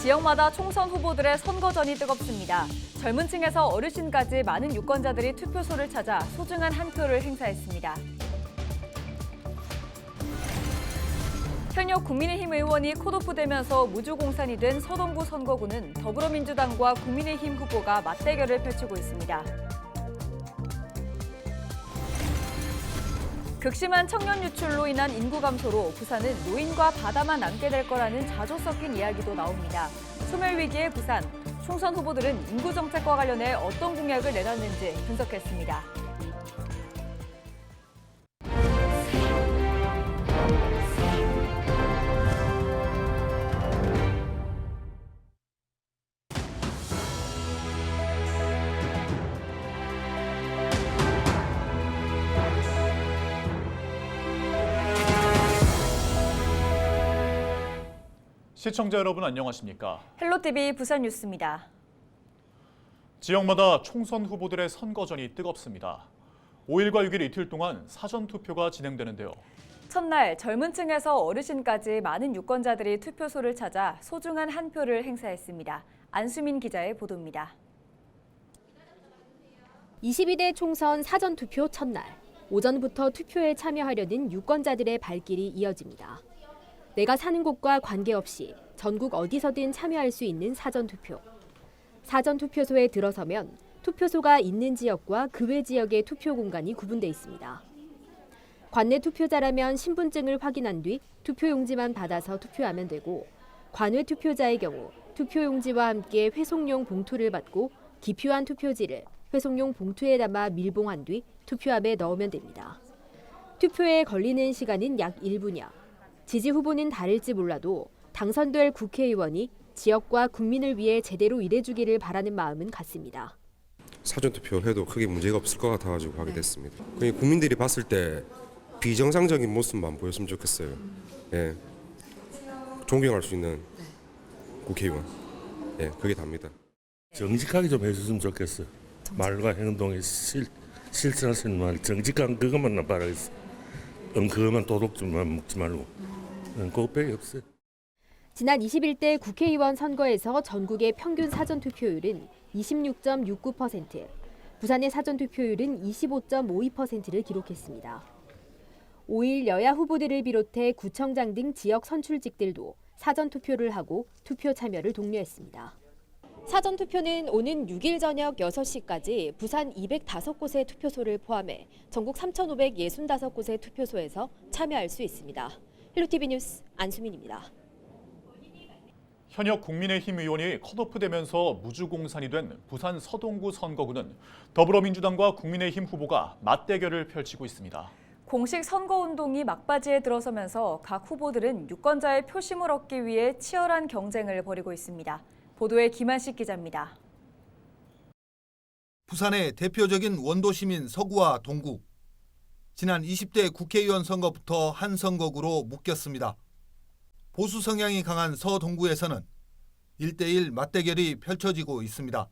지역마다 총선 후보들의 선거전이 뜨겁습니다. 젊은 층에서 어르신까지 많은 유권자들이 투표소를 찾아 소중한 한 표를 행사했습니다. 현역 국민의힘 의원이 컷오프되면서 무주공산이 된 서동구 선거구는 더불어민주당과 국민의힘 후보가 맞대결을 펼치고 있습니다. 극심한 청년 유출로 인한 인구 감소로 부산은 노인과 바다만 남게 될 거라는 자조 섞인 이야기도 나옵니다. 소멸 위기의 부산, 총선 후보들은 인구 정책과 관련해 어떤 공약을 내놨는지 분석했습니다. 시청자 여러분 안녕하십니까? 헬로티비 부산 뉴스입니다. 지역마다 총선 후보들의 선거전이 뜨겁습니다. 5일과 6일 이틀 동안 사전투표가 진행되는데요. 첫날 젊은 층에서 어르신까지 많은 유권자들이 투표소를 찾아 소중한 한 표를 행사했습니다. 안수민 기자의 보도입니다. 22대 총선 사전투표 첫날, 오전부터 투표에 참여하려는 유권자들의 발길이 이어집니다. 내가 사는 곳과 관계없이 전국 어디서든 참여할 수 있는 사전투표. 사전투표소에 들어서면 투표소가 있는 지역과 그 외 지역의 투표 공간이 구분돼 있습니다. 관내 투표자라면 신분증을 확인한 뒤 투표용지만 받아서 투표하면 되고, 관외 투표자의 경우 투표용지와 함께 회송용 봉투를 받고 기표한 투표지를 회송용 봉투에 담아 밀봉한 뒤 투표함에 넣으면 됩니다. 투표에 걸리는 시간은 약 1분여. 지지 후보는 다를지 몰라도 당선될 국회의원이 지역과 국민을 위해 제대로 일해주기를 바라는 마음은 같습니다. 사전투표해도 크게 문제가 없을 것 같아가지고 하게 됐습니다. 국민들이 봤을 때 비정상적인 모습만 보였으면 좋겠어요. 예, 존경할 수 있는 국회의원, 예, 그게 답니다. 정직하게 좀 해줬으면 좋겠어. 말과 행동에 실천할 수 있는 말, 정직한 그것만 나 바라겠어. 그것만 도둑질만 먹지 말고. 그것밖에 없어요. 지난 21대 국회의원 선거에서 전국의 평균 사전투표율은 26.69%, 부산의 사전투표율은 25.52%를 기록했습니다. 5일 여야 후보들을 비롯해 구청장 등 지역 선출직들도 사전투표를 하고 투표 참여를 독려했습니다. 사전투표는 오는 6일 저녁 6시까지 부산 205곳의 투표소를 포함해 전국 3,565곳의 투표소에서 참여할 수 있습니다. 헬로티비 뉴스 안수민입니다. 현역 국민의힘 의원이 컷오프되면서 무주공산이 된 부산 서동구 선거구는 더불어민주당과 국민의힘 후보가 맞대결을 펼치고 있습니다. 공식 선거운동이 막바지에 들어서면서 각 후보들은 유권자의 표심을 얻기 위해 치열한 경쟁을 벌이고 있습니다. 보도에 김한식 기자입니다. 부산의 대표적인 원도시민 서구와 동구. 지난 20대 국회의원 선거부터 한 선거구로 묶였습니다. 보수 성향이 강한 서동구에서는 1대1 맞대결이 펼쳐지고 있습니다.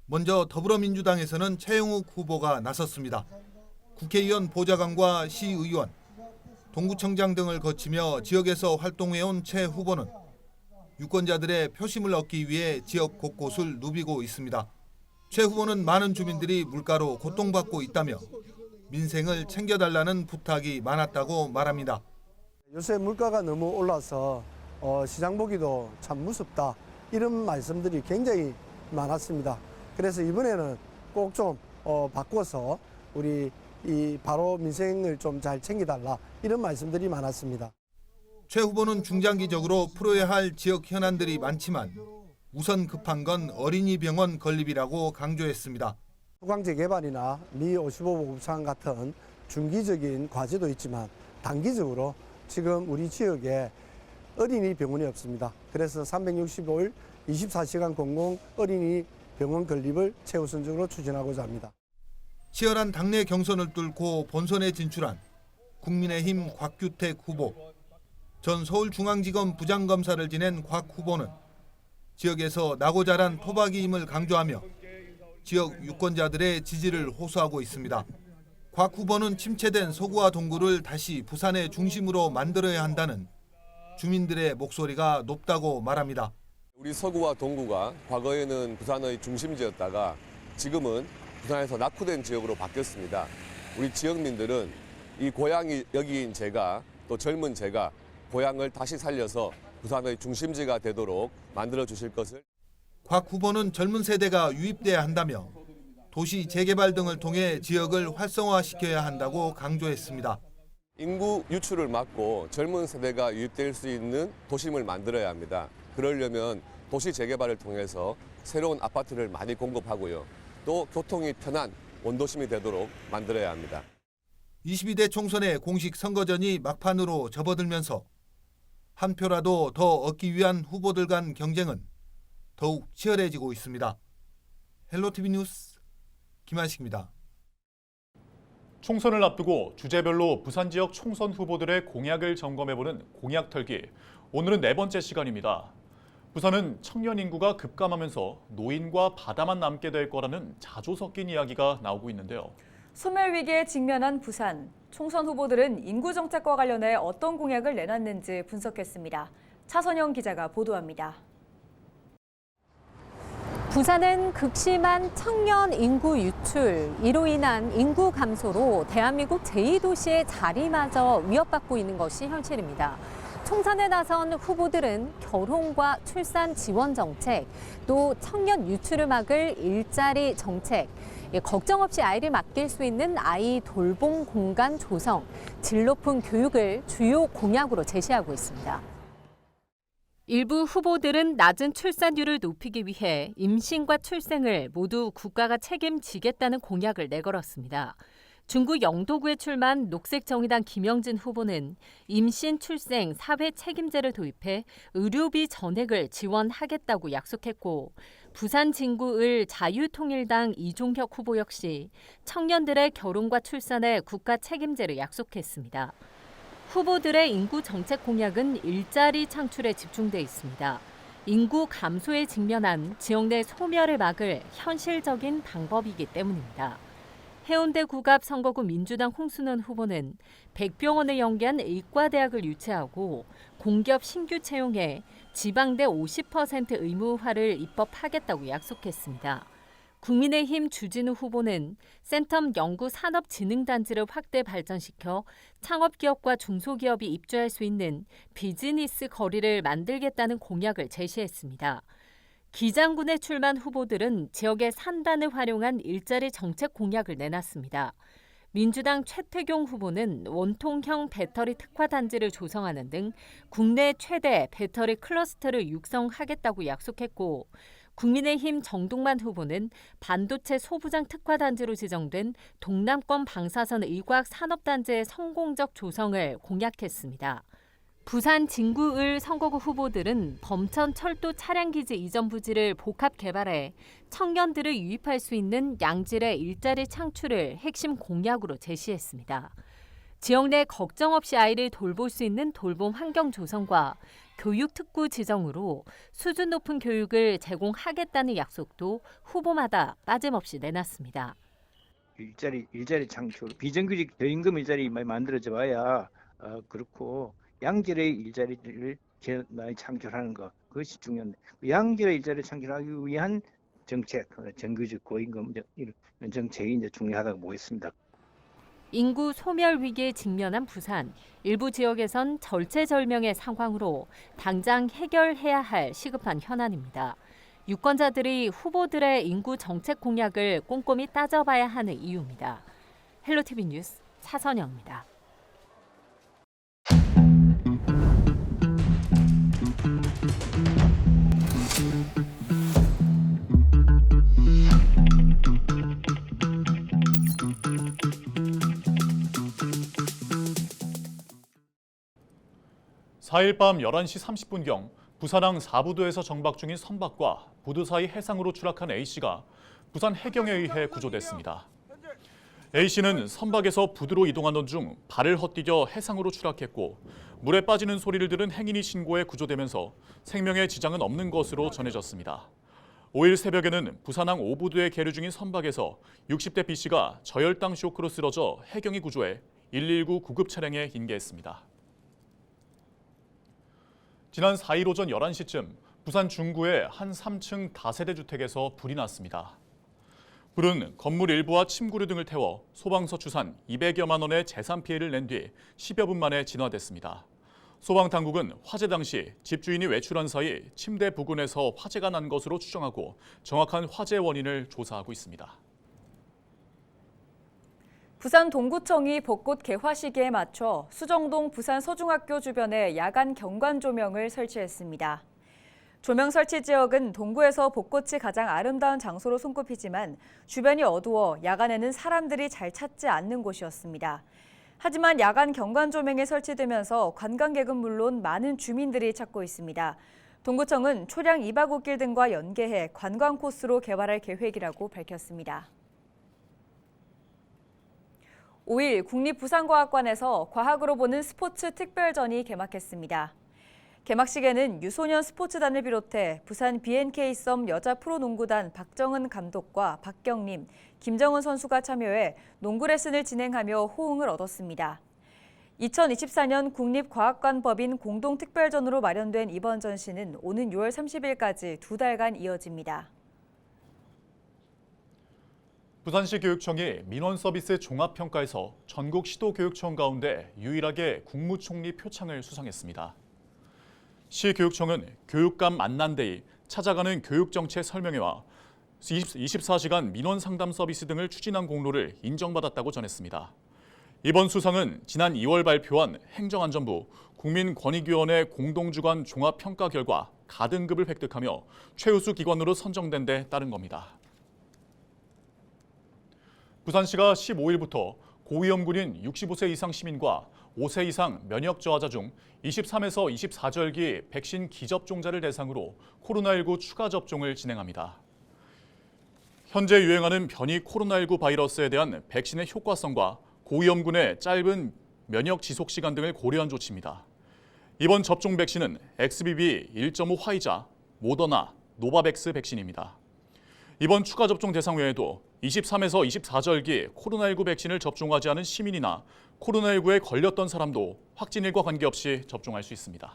먼저 더불어민주당에서는 최영욱 후보가 나섰습니다. 국회의원 보좌관과 시의원, 동구청장 등을 거치며 지역에서 활동해온 최 후보는 유권자들의 표심을 얻기 위해 지역 곳곳을 누비고 있습니다. 최 후보는 많은 주민들이 물가로 고통받고 있다며 민생을 챙겨달라는 부탁이 많았다고 말합니다. 요새 물가가 너무 올라서 시장 보기도 참 무섭다, 이런 말씀들이 굉장히 많았습니다. 그래서 이번에는 꼭 좀 바꿔서 우리 바로 민생을 좀 잘 챙겨달라, 이런 말씀들이 많았습니다. 최 후보는 중장기적으로 풀어야 할 지역 현안들이 많지만 우선 급한 건 어린이 병원 건립이라고 강조했습니다. 소강제 개발이나 미 55보급상 같은 중기적인 과제도 있지만 단기적으로 지금 우리 지역에 어린이 병원이 없습니다. 그래서 365일 24시간 공공 어린이 병원 건립을 최우선적으로 추진하고자 합니다. 치열한 당내 경선을 뚫고 본선에 진출한 국민의힘 곽규택 후보. 전 서울중앙지검 부장검사를 지낸 곽 후보는 지역에서 나고 자란 토박이임을 강조하며 지역 유권자들의 지지를 호소하고 있습니다. 곽 후보는 침체된 서구와 동구를 다시 부산의 중심으로 만들어야 한다는 주민들의 목소리가 높다고 말합니다. 우리 서구와 동구가 과거에는 부산의 중심지였다가 지금은 부산에서 낙후된 지역으로 바뀌었습니다. 우리 지역민들은 이 고향이 여기인 제가 또 젊은 제가 고향을 다시 살려서 부산의 중심지가 되도록 만들어 주실 것을. 곽 후보는 젊은 세대가 유입돼야 한다며 도시 재개발 등을 통해 지역을 활성화시켜야 한다고 강조했습니다. 인구 유출을 막고 젊은 세대가 유입될 수 있는 도심을 만들어야 합니다. 그러려면 도시 재개발을 통해서 새로운 아파트를 많이 공급하고요. 또 교통이 편한 원도심이 되도록 만들어야 합니다. 22대 총선의 공식 선거전이 막판으로 접어들면서 한 표라도 더 얻기 위한 후보들 간 경쟁은 더욱 치열해지고 있습니다. 헬로티비 뉴스 김한식입니다. 총선을 앞두고 주제별로 부산 지역 총선 후보들의 공약을 점검해보는 공약 털기. 오늘은 네 번째 시간입니다. 부산은 청년 인구가 급감하면서 노인과 바다만 남게 될 거라는 자조 섞인 이야기가 나오고 있는데요. 소멸 위기에 직면한 부산. 총선 후보들은 인구 정책과 관련해 어떤 공약을 내놨는지 분석했습니다. 차선영 기자가 보도합니다. 부산은 극심한 청년 인구 유출, 이로 인한 인구 감소로 대한민국 제2도시의 자리마저 위협받고 있는 것이 현실입니다. 총선에 나선 후보들은 결혼과 출산 지원 정책, 또 청년 유출을 막을 일자리 정책, 걱정 없이 아이를 맡길 수 있는 아이 돌봄 공간 조성, 질 높은 교육을 주요 공약으로 제시하고 있습니다. 일부 후보들은 낮은 출산율을 높이기 위해 임신과 출생을 모두 국가가 책임지겠다는 공약을 내걸었습니다. 중구 영도구에 출마한 녹색정의당 김영진 후보는 임신, 출생, 사회 책임제를 도입해 의료비 전액을 지원하겠다고 약속했고, 부산 진구을 자유통일당 이종혁 후보 역시 청년들의 결혼과 출산에 국가 책임제를 약속했습니다. 후보들의 인구 정책 공약은 일자리 창출에 집중돼 있습니다. 인구 감소에 직면한 지역 내 소멸을 막을 현실적인 방법이기 때문입니다. 해운대 구갑 선거구 민주당 홍순원 후보는 100병원을 연계한 의과대학을 유치하고 공기업 신규 채용해 지방대 50% 의무화를 입법하겠다고 약속했습니다. 국민의힘 주진우 후보는 센텀 연구산업진흥단지를 확대 발전시켜 창업기업과 중소기업이 입주할 수 있는 비즈니스 거리를 만들겠다는 공약을 제시했습니다. 기장군에 출마한 후보들은 지역의 산단을 활용한 일자리 정책 공약을 내놨습니다. 민주당 최태경 후보는 원통형 배터리 특화단지를 조성하는 등 국내 최대 배터리 클러스터를 육성하겠다고 약속했고, 국민의힘 정동만 후보는 반도체 소부장 특화단지로 지정된 동남권 방사선 의과학 산업단지의 성공적 조성을 공약했습니다. 부산 진구을 선거구 후보들은 범천 철도 차량기지 이전 부지를 복합 개발해 청년들을 유입할 수 있는 양질의 일자리 창출을 핵심 공약으로 제시했습니다. 지역 내 걱정 없이 아이를 돌볼 수 있는 돌봄 환경 조성과 교육 특구 지정으로 수준 높은 교육을 제공하겠다는 약속도 후보마다 빠짐없이 내놨습니다. 일자리 창출, 비정규직 저임금 일자리 많이 만들어져 봐야 그렇고 양질의 일자리를 많이 창출하는 것, 그것이 중요한데, 양질의 일자리 창출하기 위한 정책, 정규직 고임금 이런 정책이 이제 중요하다고 보겠습니다. 인구 소멸 위기에 직면한 부산, 일부 지역에선 절체절명의 상황으로 당장 해결해야 할 시급한 현안입니다. 유권자들이 후보들의 인구 정책 공약을 꼼꼼히 따져봐야 하는 이유입니다. 헬로티비 뉴스 차선영입니다. (4일) 밤 11시 30분경 부산항 4부도에서 정박 중인 선박과 부두 사이 해상으로 추락한 A씨가 부산 해경에 의해 구조됐습니다. A씨는 선박에서 부두로 이동하던 중 발을 헛디뎌 해상으로 추락했고, 물에 빠지는 소리를 들은 행인이 신고해 구조되면서 생명에 지장은 없는 것으로 전해졌습니다. 5일 새벽에는 부산항 5부도에 계류 중인 선박에서 60대 B씨가 저혈당 쇼크로 쓰러져 해경이 구조해 119 구급 차량에 인계했습니다. 지난 4일 오전 11시쯤 부산 중구의 한 3층 다세대 주택에서 불이 났습니다. 불은 건물 일부와 침구류 등을 태워 소방서 추산 200여만 원의 재산 피해를 낸 뒤 10여 분 만에 진화됐습니다. 소방당국은 화재 당시 집주인이 외출한 사이 침대 부근에서 화재가 난 것으로 추정하고 정확한 화재 원인을 조사하고 있습니다. 부산 동구청이 벚꽃 개화 시기에 맞춰 수정동 부산 서중학교 주변에 야간 경관 조명을 설치했습니다. 조명 설치 지역은 동구에서 벚꽃이 가장 아름다운 장소로 손꼽히지만 주변이 어두워 야간에는 사람들이 잘 찾지 않는 곳이었습니다. 하지만 야간 경관 조명이 설치되면서 관광객은 물론 많은 주민들이 찾고 있습니다. 동구청은 초량 2박 5길 등과 연계해 관광 코스로 개발할 계획이라고 밝혔습니다. 5일 국립부산과학관에서 과학으로 보는 스포츠 특별전이 개막했습니다. 개막식에는 유소년 스포츠단을 비롯해 부산 BNK 썸 여자 프로농구단 박정은 감독과 박경림, 김정은 선수가 참여해 농구 레슨을 진행하며 호응을 얻었습니다. 2024년 국립과학관 법인 공동특별전으로 마련된 이번 전시는 오는 6월 30일까지 2달간 이어집니다. 부산시 교육청이 민원 서비스 종합평가에서 전국 시도교육청 가운데 유일하게 국무총리 표창을 수상했습니다. 시 교육청은 교육감 만난데이, 찾아가는 교육정책 설명회와 24시간 민원 상담 서비스 등을 추진한 공로를 인정받았다고 전했습니다. 이번 수상은 지난 2월 발표한 행정안전부 국민권익위원회 공동주관 종합평가 결과 가등급을 획득하며 최우수 기관으로 선정된 데 따른 겁니다. 부산시가 15일부터 고위험군인 65세 이상 시민과 5세 이상 면역 저하자 중 23에서 24절기 백신 기접종자를 대상으로 코로나19 추가 접종을 진행합니다. 현재 유행하는 변이 코로나19 바이러스에 대한 백신의 효과성과 고위험군의 짧은 면역 지속 시간 등을 고려한 조치입니다. 이번 접종 백신은 XBB 1.5 화이자, 모더나, 노바백스 백신입니다. 이번 추가 접종 대상 외에도 23에서 24절기 코로나19 백신을 접종하지 않은 시민이나 코로나19에 걸렸던 사람도 확진일과 관계없이 접종할 수 있습니다.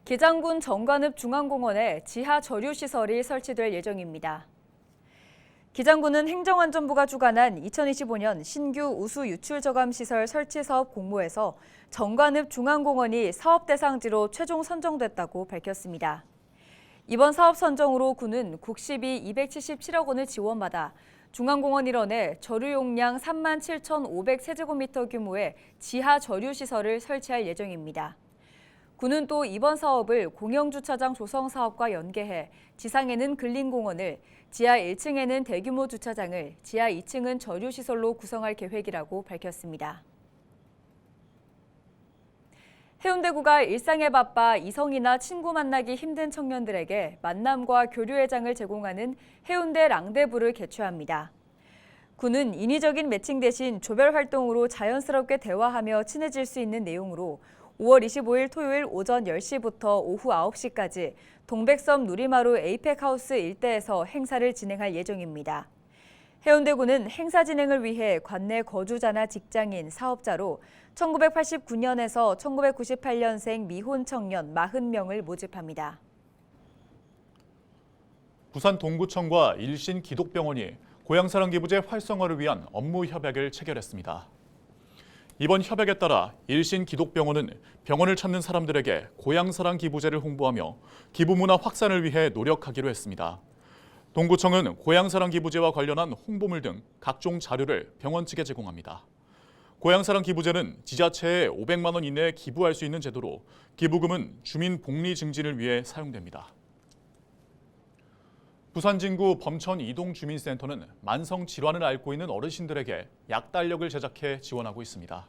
기장군 정관읍 중앙공원에 지하 저류시설이 설치될 예정입니다. 기장군은 행정안전부가 주관한 2025년 신규 우수 유출 저감 시설 설치 사업 공모에서 정관읍 중앙공원이 사업 대상지로 최종 선정됐다고 밝혔습니다. 이번 사업 선정으로 군은 국시비 277억 원을 지원받아 중앙공원 일원에 저류 용량 37,500세제곱미터 규모의 지하 저류시설을 설치할 예정입니다. 군은 또 이번 사업을 공영주차장 조성 사업과 연계해 지상에는 근린공원을, 지하 1층에는 대규모 주차장을, 지하 2층은 저류시설로 구성할 계획이라고 밝혔습니다. 해운대구가 일상에 바빠 이성이나 친구 만나기 힘든 청년들에게 만남과 교류의 장을 제공하는 해운대 랑데부를 개최합니다. 구는 인위적인 매칭 대신 조별 활동으로 자연스럽게 대화하며 친해질 수 있는 내용으로 5월 25일 토요일 오전 10시부터 오후 9시까지 동백섬 누리마루 에이펙하우스 일대에서 행사를 진행할 예정입니다. 해운대구는 행사 진행을 위해 관내 거주자나 직장인, 사업자로 1989년에서 1998년생 미혼 청년 40명을 모집합니다. 부산 동구청과 일신 기독병원이 고향사랑기부제 활성화를 위한 업무 협약을 체결했습니다. 이번 협약에 따라 일신 기독병원은 병원을 찾는 사람들에게 고향사랑 기부제를 홍보하며 기부 문화 확산을 위해 노력하기로 했습니다. 동구청은 고향사랑 기부제와 관련한 홍보물 등 각종 자료를 병원 측에 제공합니다. 고향사랑 기부제는 지자체에 500만 원 이내에 기부할 수 있는 제도로 기부금은 주민 복리 증진을 위해 사용됩니다. 부산 진구 범천 이동주민센터는 만성 질환을 앓고 있는 어르신들에게 약달력을 제작해 지원하고 있습니다.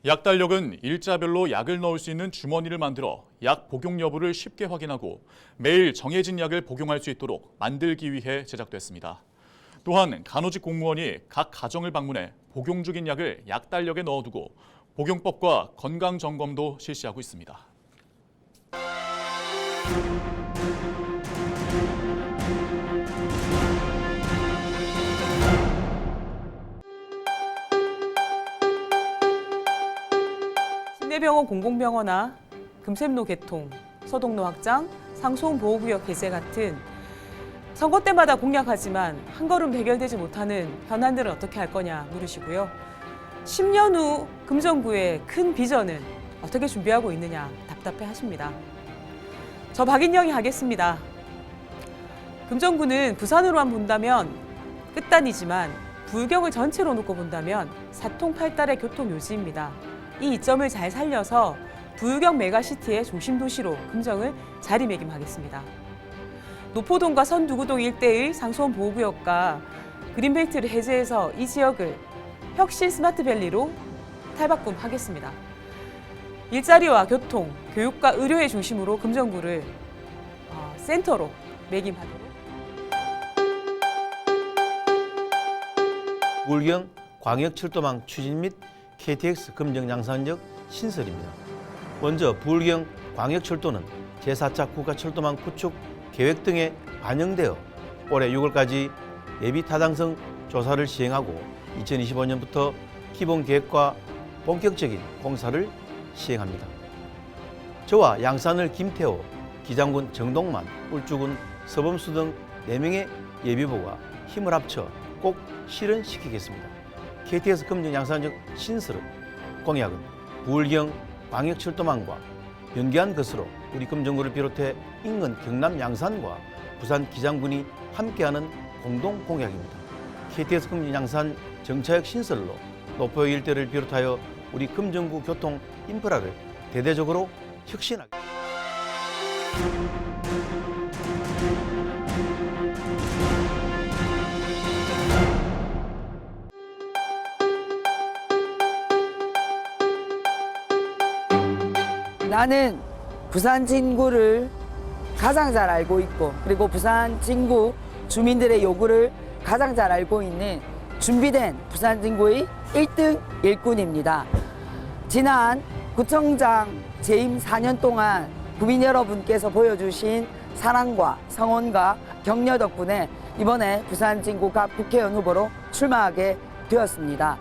약달력은 일자별로 약을 넣을 수 있는 주머니를 만들어 약 복용 여부를 쉽게 확인하고 매일 정해진 약을 복용할 수 있도록 만들기 위해 제작됐습니다. 또한 간호직 공무원이 각 가정을 방문해 복용 중인 약을 약달력에 넣어두고 복용법과 건강 점검도 실시하고 있습니다. 시내병원 공공병원화, 금샘로 개통, 서동로 확장, 상수원 보호구역 개재 같은 선거 때마다 공약하지만 한 걸음 해결되지 못하는 현안들은 어떻게 할 거냐 물으시고요. 10년 후 금정구의 큰 비전은 어떻게 준비하고 있느냐 답답해 하십니다. 저 박인영이 하겠습니다. 금정구는 부산으로만 본다면 끝단이지만 부경을 전체로 놓고 본다면 사통팔달의 교통 요지입니다. 이 이점을 잘 살려서 부경 메가시티의 중심도시로 금정을 자리매김하겠습니다. 노포동과 선두구동 일대의 상수원 보호구역과 그린벨트를 해제해서 이 지역을 혁신 스마트밸리로 탈바꿈하겠습니다. 일자리와 교통, 교육과 의료의 중심으로 금정구를 센터로 매김하도록. 부울경 광역철도망 추진 및 KTX 금정 양산역 신설입니다. 먼저 부울경 광역철도는 제4차 국가철도망 구축 계획 등에 반영되어 올해 6월까지 예비 타당성 조사를 시행하고 2025년부터 기본 계획과 본격적인 공사를 시행합니다. 저와 양산을 김태호, 기장군 정동만, 울주군 서범수 등 4명의 예비부가 힘을 합쳐 꼭 실현시키겠습니다. KTX 금정 양산역 신설은 공약은 부울경 광역철도망과 연계한 것으로 우리 금정구를 비롯해 인근 경남 양산과 부산 기장군이 함께하는 공동 공약입니다. KTX 금정 양산 정차역 신설로 노포역 일대를 비롯하여 우리 금정구 교통 인프라를 대대적으로 혁신하겠습니다. 나는 부산 진구를 가장 잘 알고 있고 그리고 부산 진구 주민들의 요구를 가장 잘 알고 있는 준비된 부산 진구의 1등 일꾼입니다. 지난 구청장 재임 4년 동안 국민 여러분께서 보여주신 사랑과 성원과 격려 덕분에 이번에 부산 진구 갑 국회의원 후보로 출마하게 되었습니다.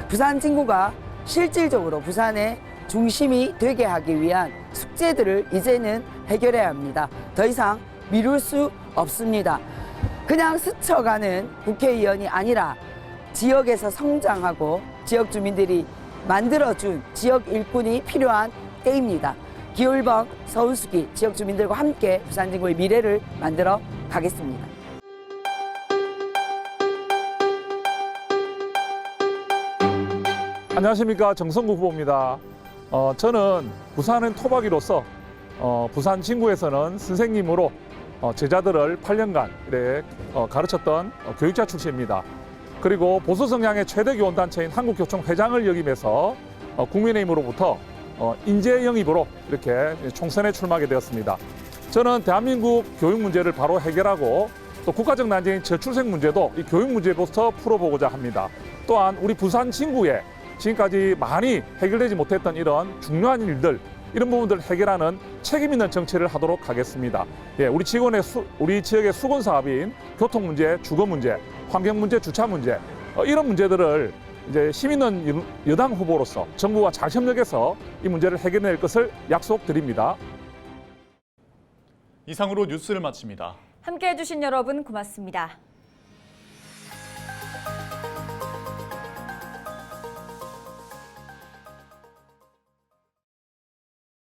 부산 진구가 실질적으로 부산의 중심이 되게 하기 위한 숙제들을 이제는 해결해야 합니다. 더 이상 미룰 수 없습니다. 그냥 스쳐가는 국회의원이 아니라 지역에서 성장하고 지역 주민들이 만들어준 지역 일꾼이 필요한 때입니다. 기울벅, 서울수기 지역 주민들과 함께 부산 진구의 미래를 만들어 가겠습니다. 안녕하십니까, 정성국 후보입니다. 저는 부산은 토박이로서 부산 진구에서는 선생님으로 제자들을 8년간 가르쳤던 교육자 출신입니다. 그리고 보수 성향의 최대 교원단체인 한국교총회장을 역임해서 국민의힘으로부터 인재 영입으로 이렇게 총선에 출마하게 되었습니다. 저는 대한민국 교육 문제를 바로 해결하고 또 국가적 난제인 저출생 문제도 이 교육 문제부터 풀어보고자 합니다. 또한 우리 부산 진구에 지금까지 많이 해결되지 못했던 이런 중요한 일들, 이런 부분들을 해결하는 책임 있는 정치를 하도록 하겠습니다. 예, 우리 지역의 수건 사업인 교통 문제, 주거 문제, 환경 문제, 주차 문제, 이런 문제들을 이제 힘 있는 여당 후보로서 정부와 잘 협력해서 이 문제를 해결할 것을 약속드립니다. 이상으로 뉴스를 마칩니다. 함께해 주신 여러분 고맙습니다.